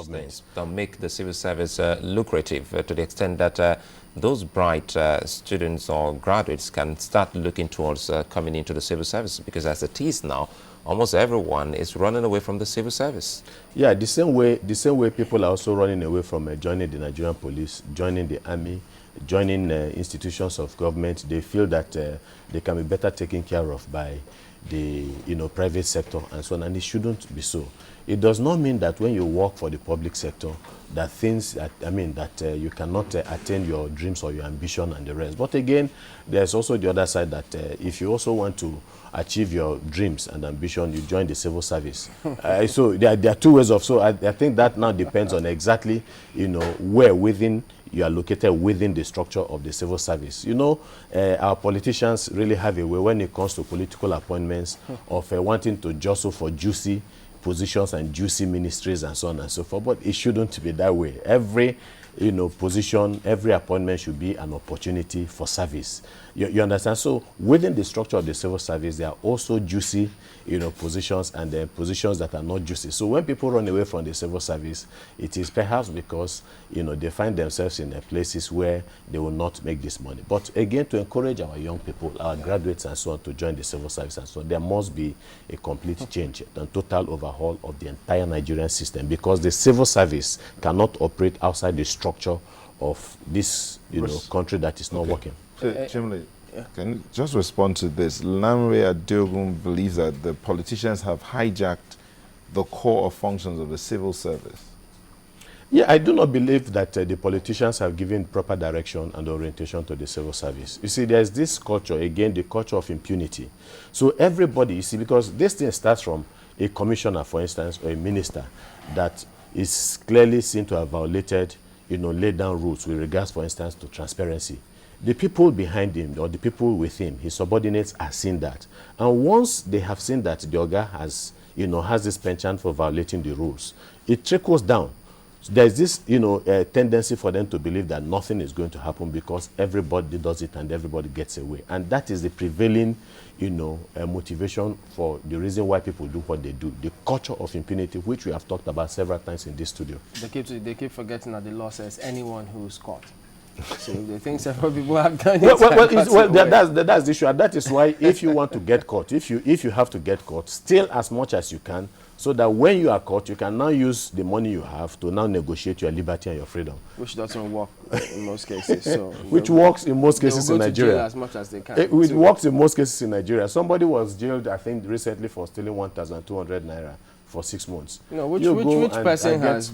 things that make the civil service lucrative to the extent that those bright students or graduates can start looking towards coming into the civil service, because as it is now, almost everyone is running away from the civil service. Yeah, the same way people are also running away from joining the Nigerian police, joining the army, joining institutions of government. They feel that they can be better taken care of by the private sector and so on, and it shouldn't be so. It does not mean that when you work for the public sector that you cannot attain your dreams or your ambition and the rest. But again, there's also the other side that if you also want to achieve your dreams and ambition, you join the civil service. So there are two ways of. So I think that now depends on exactly where within you are located within the structure of the civil service. Our politicians really have a way when it comes to political appointments of wanting to jostle for juicy positions and juicy ministries and so on and so forth. But it shouldn't be that way. Every position, every appointment should be an opportunity for service. You understand? So within the structure of the civil service, there are also juicy positions and positions that are not juicy. So when people run away from the civil service, it is perhaps because they find themselves in places where they will not make this money. But again, to encourage our young people, our graduates and so on, to join the civil service and so on, there must be a complete change and total overhaul of the entire Nigerian system, because the civil service cannot operate outside the structure of this country that is not working. So, Chimley, can you just respond to this? Lanre Adeogun believes that the politicians have hijacked the core of functions of the civil service. Yeah, I do not believe that the politicians have given proper direction and orientation to the civil service. You see, there's this culture, again, the culture of impunity. So everybody, you see, because this thing starts from a commissioner, for instance, or a minister that is clearly seen to have violated, laid down rules with regards, for instance, to transparency. The people behind him or the people with him, his subordinates, are seeing that. And once they have seen that the Oga has this penchant for violating the rules, it trickles down. So there's this, tendency for them to believe that nothing is going to happen because everybody does it and everybody gets away. And that is the prevailing, motivation for the reason why people do what they do. The culture of impunity, which we have talked about several times in this studio. They keep forgetting that the law says anyone who's caught. So they think several people have done it. That's the issue. And that is why if you want to get caught, if you have to get caught, steal as much as you can, so that when you are caught, you can now use the money you have to now negotiate your liberty and your freedom. Which doesn't work in most cases. So which works in most cases in Nigeria. As much as they can. It works in most cases in Nigeria. Somebody was jailed, I think, recently for stealing 1,200 naira for 6 months. Which person has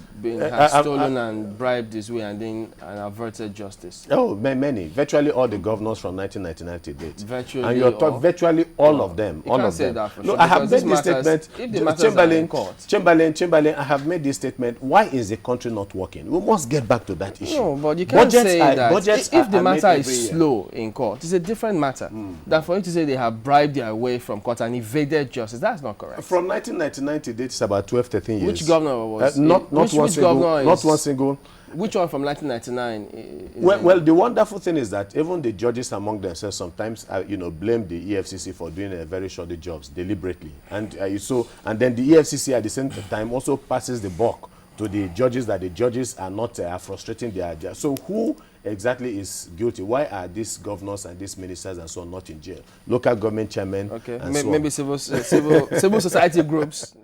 stolen and bribed this way and then averted justice? Oh, many. Virtually all the governors from 1999 to date. Virtually and you're talking virtually all of them. You all can't of say them. that for No, sure, I have made this statement. If the matters are in court. Chamberlain, I have made this statement. Why is the country not working? We must get back to that issue. No, but you can't say that. If the matter is slow in court, it's a different matter. That for you to say they have bribed their way from court and evaded justice, that's not correct. From 1999 to date, it's about 12, 13 years. Which governor was not one single. Which one from 1999? Well, the wonderful thing is that even the judges among themselves sometimes, blame the EFCC for doing very shoddy jobs deliberately, and then the EFCC at the same time also passes the buck to the judges that the judges are not frustrating their job. So who exactly is guilty? Why are these governors and these ministers and so on not in jail? Local government chairmen. Okay, and maybe civil society groups.